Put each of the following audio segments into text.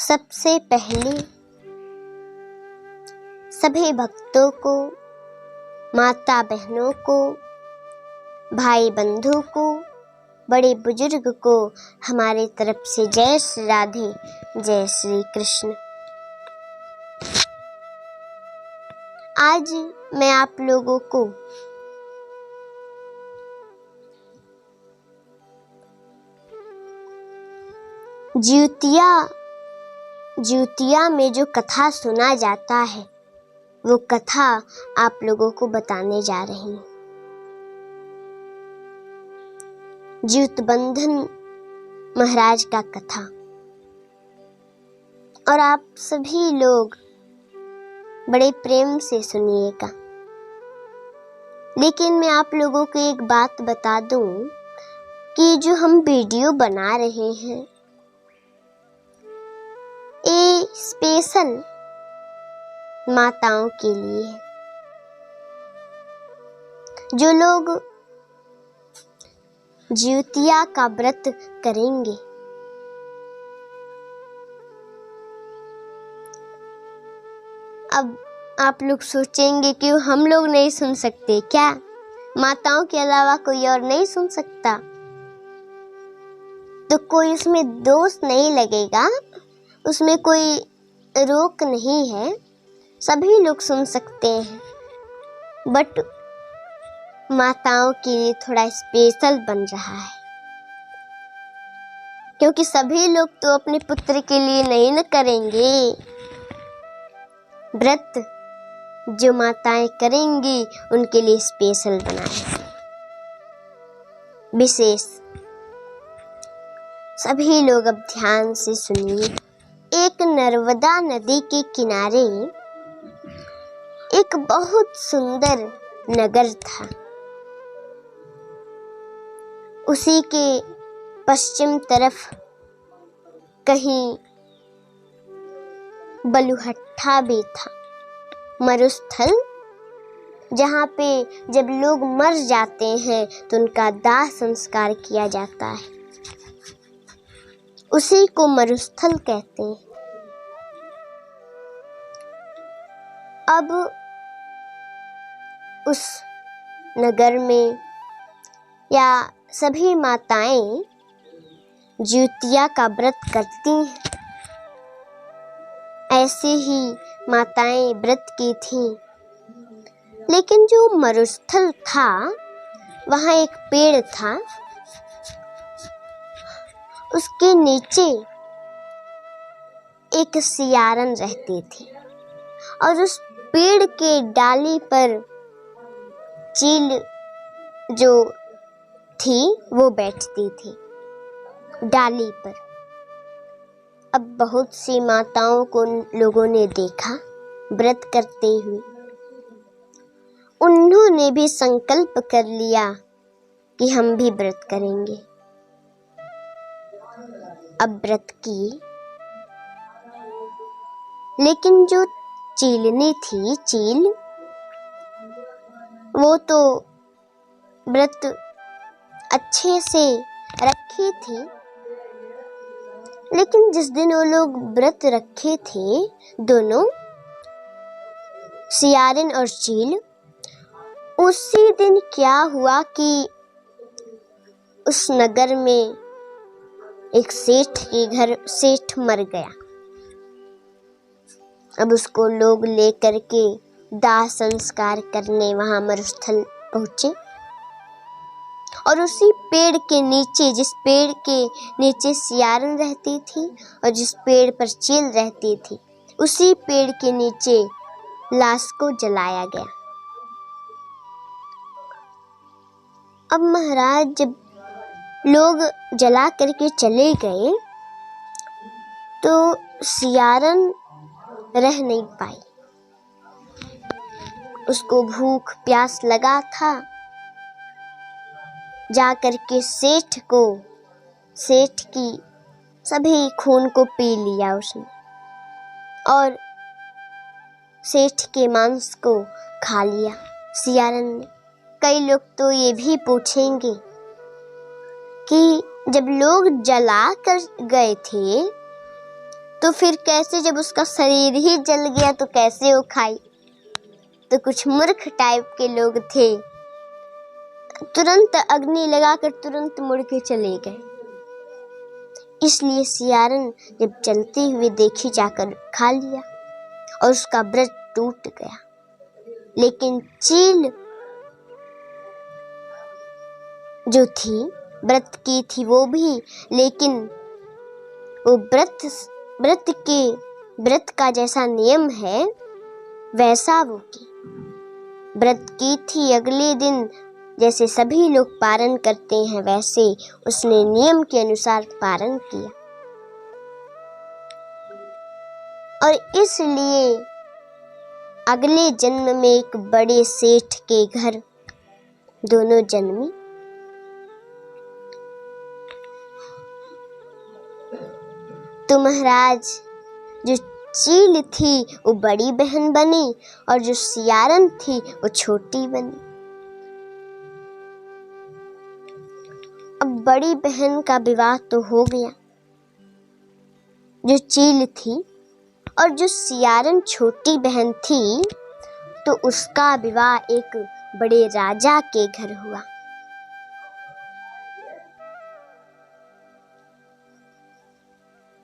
सबसे पहले सभी भक्तों को, माता बहनों को, भाई बंधु को, बड़े बुजुर्ग को हमारे तरफ से जय श्री राधे, जय श्री कृष्ण। आज मैं आप लोगों को ज्यूतिया में जो कथा सुना जाता है वो कथा आप लोगों को बताने जा रही हूँ। ज्यूतबंधन महाराज का कथा, और आप सभी लोग बड़े प्रेम से सुनिएगा। लेकिन मैं आप लोगों को एक बात बता दूं कि जो हम वीडियो बना रहे हैं ये स्पेशल माताओं के लिए है। जो लोग ज्यूतिया का व्रत करेंगे, अब आप लोग सोचेंगे कि हम लोग नहीं सुन सकते क्या? माताओं के अलावा कोई और नहीं सुन सकता? तो कोई उसमें दोष नहीं लगेगा, उसमें कोई रोक नहीं है, सभी लोग सुन सकते हैं। बट माताओं के लिए थोड़ा स्पेशल बन रहा है, क्योंकि सभी लोग तो अपने पुत्र के लिए नहीं न करेंगे। व्रत जो माताएं करेंगी उनके लिए स्पेशल बना है, विशेष। सभी लोग अब ध्यान से सुनिए। एक नर्मदा नदी के किनारे एक बहुत सुंदर नगर था। उसी के पश्चिम तरफ कहीं बलुहट्ठा भी था, मरुस्थल, जहाँ पे जब लोग मर जाते हैं तो उनका दाह संस्कार किया जाता है, उसी को मरुस्थल कहते हैं। अब उस नगर में या सभी माताएं ज्यूतिया का व्रत करती हैं। ऐसे ही माताएं व्रत की थीं। लेकिन जो मरुस्थल था वहाँ एक पेड़ था, उसके नीचे एक सियारन रहते थे और उस पेड़ के डाली पर चील जो थी वो बैठती थी डाली पर। अब बहुत सी माताओं को लोगों ने देखा व्रत करते हुए। उन्होंने भी संकल्प कर लिया कि हम भी व्रत करेंगे। अब व्रत की, लेकिन जो चीलनी थी, चील, वो तो व्रत अच्छे से रखी थी। लेकिन जिस दिन वो लोग व्रत रखे थे, दोनों सियारन और चील, उसी दिन क्या हुआ कि उस नगर में एक सेठ के घर सेठ मर गया। अब उसको लोग लेकर के दाह संस्कार करने वहां मरुस्थल पहुंचे। और उसी पेड़ के नीचे, जिस पेड़ के नीचे सियारन रहती थी और जिस पेड़ पर चील रहती थी, उसी पेड़ के नीचे लाश को जलाया गया। अब महाराज जब लोग जला करके चले गए तो सियारन रह नहीं पाई। उसको भूख प्यास लगा था। जा करके सेठ की सभी खून को पी लिया उसने और सेठ के मांस को खा लिया सियारन ने। कई लोग तो ये भी पूछेंगे कि जब लोग जला कर गए थे तो फिर कैसे, जब उसका शरीर ही जल गया तो कैसे वो खाई? तो कुछ मूर्ख टाइप के लोग थे, तुरंत अग्नि लगाकर तुरंत मुड़ के चले गए। इसलिए सियारन जब चलते हुए देखी जाकर खा लिया और उसका व्रत टूट गया। लेकिन चील जो थी व्रत की थी वो भी, लेकिन वो व्रत का जैसा नियम है वैसा वो की व्रत की थी। अगले दिन जैसे सभी लोग पारण करते हैं वैसे उसने नियम के अनुसार पारण किया, और इसलिए अगले जन्म में एक बड़े सेठ के घर दोनों जन्मी। तो महाराज जो चील थी वो बड़ी बहन बनी और जो सियारन थी वो छोटी बनी। अब बड़ी बहन का विवाह तो हो गया जो चील थी, और जो सियारन छोटी बहन थी तो उसका विवाह एक बड़े राजा के घर हुआ।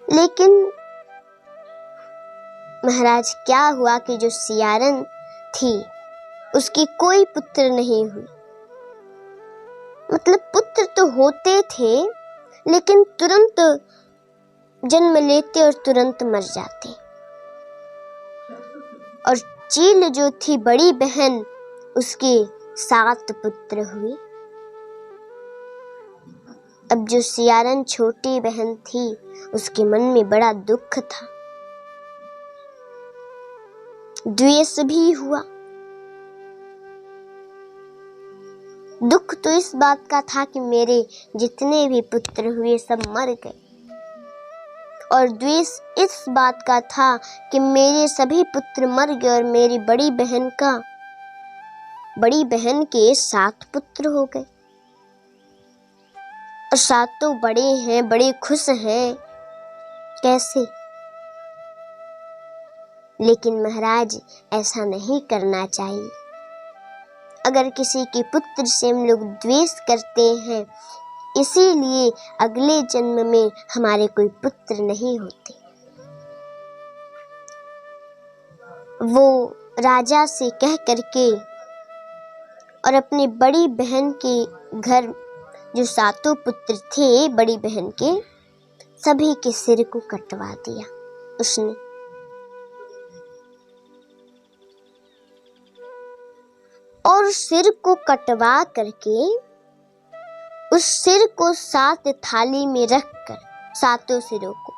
लेकिन महाराज क्या हुआ कि जो सियारन थी उसकी कोई पुत्र नहीं हुई। मतलब पुत्र तो होते थे लेकिन तुरंत जन्म लेते और तुरंत मर जाते। और चील जो थी बड़ी बहन उसके 7 पुत्र हुए। अब जो सियारन छोटी बहन थी उसके मन में बड़ा दुख था, द्वेष भी हुआ। दुख तो इस बात का था कि मेरे जितने भी पुत्र हुए सब मर गए, और द्वेष इस बात का था कि मेरे सभी पुत्र मर गए और मेरी बड़ी बहन के 7 पुत्र हो गए, और 7 बड़े हैं, बड़े खुश हैं, कैसे? लेकिन महाराज ऐसा नहीं करना चाहिए। अगर किसी के पुत्र से हम लोग द्वेष करते हैं इसीलिए अगले जन्म में हमारे कोई पुत्र नहीं होते। वो राजा से कह करके और अपनी बड़ी बहन के घर जो 7 पुत्र थे बड़ी बहन के, सभी के सिर को कटवा दिया उसने। और सिर को कटवा करके उस सिर को 7 थाली में रखकर 7 सिरों को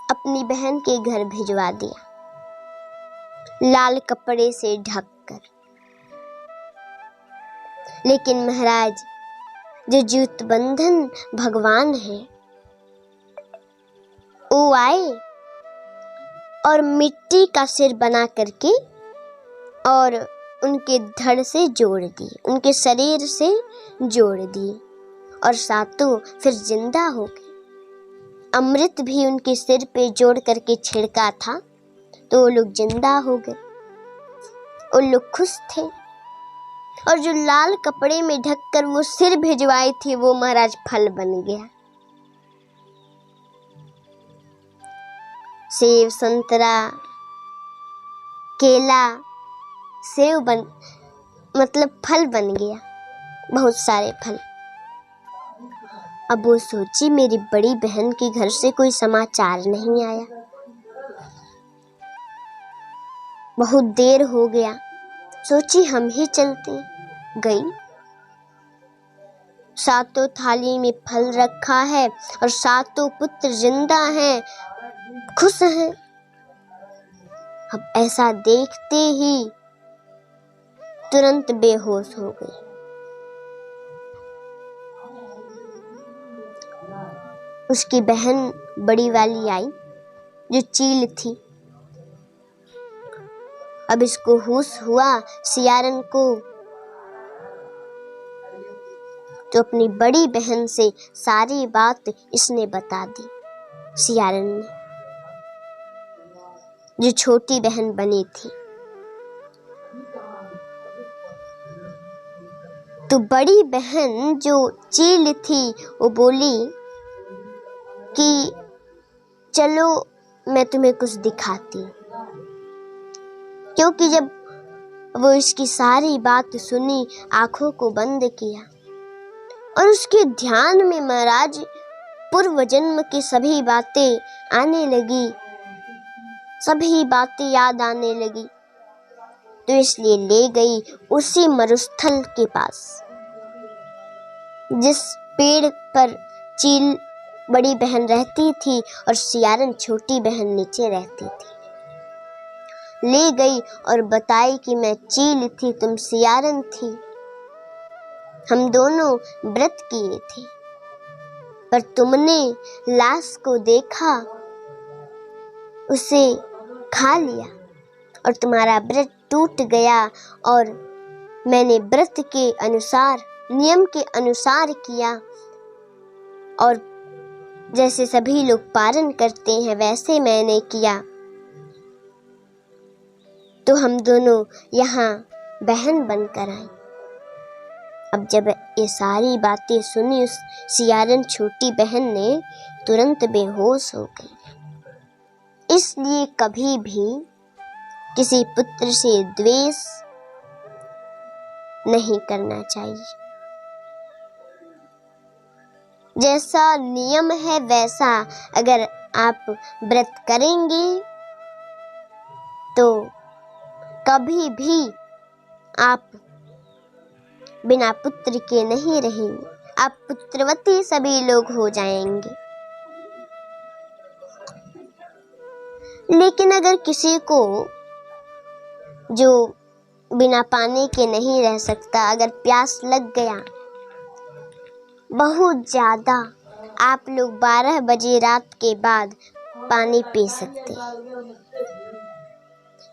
अपनी बहन के घर भिजवा दिया, लाल कपड़े से ढककर। लेकिन महाराज जो ज्योतिबंधन भगवान है वो आए और मिट्टी का सिर बना करके और उनके धड़ से जोड़ दिए, उनके शरीर से जोड़ दिए, और 7 फिर जिंदा हो गए। अमृत भी उनके सिर पे जोड़ करके छिड़का था तो वो लोग जिंदा हो गए। वो लोग खुश थे। और जो लाल कपड़े में ढककर वो सिर भिजवाई थी वो महाराज फल बन गया। सेब, संतरा, केला, सेब मतलब फल बन गया, बहुत सारे फल। अब वो सोची मेरी बड़ी बहन के घर से कोई समाचार नहीं आया, बहुत देर हो गया, सोची हम ही चलते। गई, 7 थाली में फल रखा है और 7 पुत्र जिंदा हैं, खुश हैं। अब ऐसा देखते ही तुरंत बेहोश हो गई। उसकी बहन बड़ी वाली आई जो चील थी। अब इसको होश हुआ सियारन को, तो अपनी बड़ी बहन से सारी बात इसने बता दी सियारन ने। जो छोटी बहन बनी थी। तो बड़ी बहन जो चील थी वो बोली कि चलो मैं तुम्हें कुछ दिखाती हूँ, क्योंकि जब वो इसकी सारी बात सुनी, आंखों को बंद किया और उसके ध्यान में महाराज पूर्व जन्म की सभी बातें आने लगी, सभी बातें याद आने लगी। तो इसलिए ले गई उसी मरुस्थल के पास जिस पेड़ पर चील बड़ी बहन रहती थी और सियारन छोटी बहन नीचे रहती थी। ले गई और बताई कि मैं चील थी, तुम सियारन थी, हम दोनों व्रत किए थे, पर तुमने लाश को देखा, उसे खा लिया और तुम्हारा व्रत टूट गया और मैंने व्रत के अनुसार, नियम के अनुसार किया और जैसे सभी लोग पारण करते हैं वैसे मैंने किया। तो हम दोनों यहाँ बहन बनकर आए। अब जब ये सारी बातें सुनी, उस सियारन छोटी बहन ने तुरंत बेहोश हो गई। इसलिए कभी भी किसी पुत्र से द्वेष नहीं करना चाहिए। जैसा नियम है वैसा अगर आप व्रत करेंगे तो कभी भी आप बिना पुत्र के नहीं रहेंगे, आप पुत्रवती सभी लोग हो जाएंगे। लेकिन अगर किसी को जो बिना पानी के नहीं रह सकता, अगर प्यास लग गया बहुत ज़्यादा, आप लोग 12 बजे रात के बाद पानी पी सकते हैं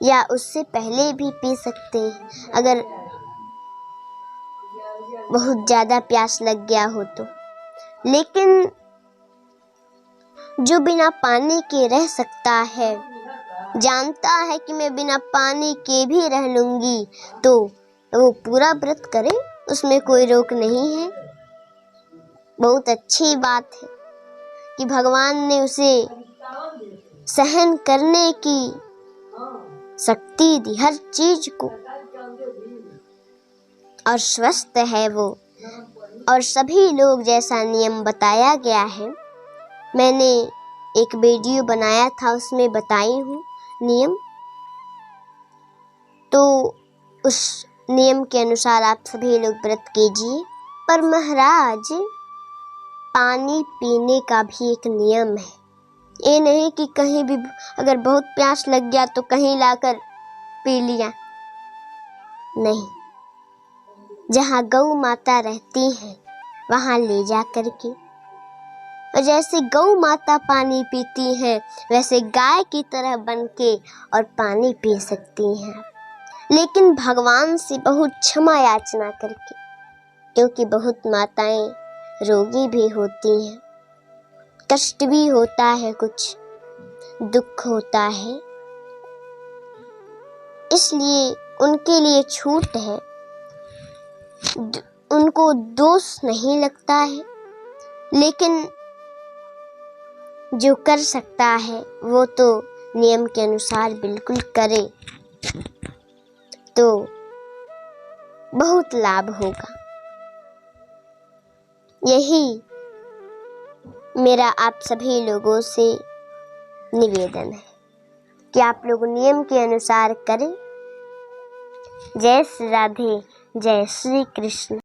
या उससे पहले भी पी सकते हैं अगर बहुत ज़्यादा प्यास लग गया हो तो। लेकिन जो बिना पानी के रह सकता है, जानता है कि मैं बिना पानी के भी रह लूँगी, तो वो पूरा व्रत करे, उसमें कोई रोक नहीं है। बहुत अच्छी बात है कि भगवान ने उसे सहन करने की शक्ति दी हर चीज को, और स्वस्थ है वो। और सभी लोग जैसा नियम बताया गया है, मैंने एक वीडियो बनाया था उसमें बताई हूँ नियम, तो उस नियम के अनुसार आप सभी लोग व्रत कीजिए। पर महाराज पानी पीने का भी एक नियम है। ये नहीं कि कहीं भी अगर बहुत प्यास लग गया तो कहीं लाकर पी लिया, नहीं। जहाँ गौ माता रहती हैं वहाँ ले जा करके, और जैसे गौ माता पानी पीती हैं वैसे गाय की तरह बन के और पानी पी सकती हैं, लेकिन भगवान से बहुत क्षमा याचना करके, क्योंकि बहुत माताएं रोगी भी होती हैं, कष्ट भी होता है, कुछ दुख होता है, इसलिए उनके लिए छूट है, उनको दोष नहीं लगता है। लेकिन जो कर सकता है वो तो नियम के अनुसार बिल्कुल करे, तो बहुत लाभ होगा। यही मेरा आप सभी लोगों से निवेदन है कि आप लोग नियम के अनुसार करें। जय श्री राधे, जय श्री कृष्ण।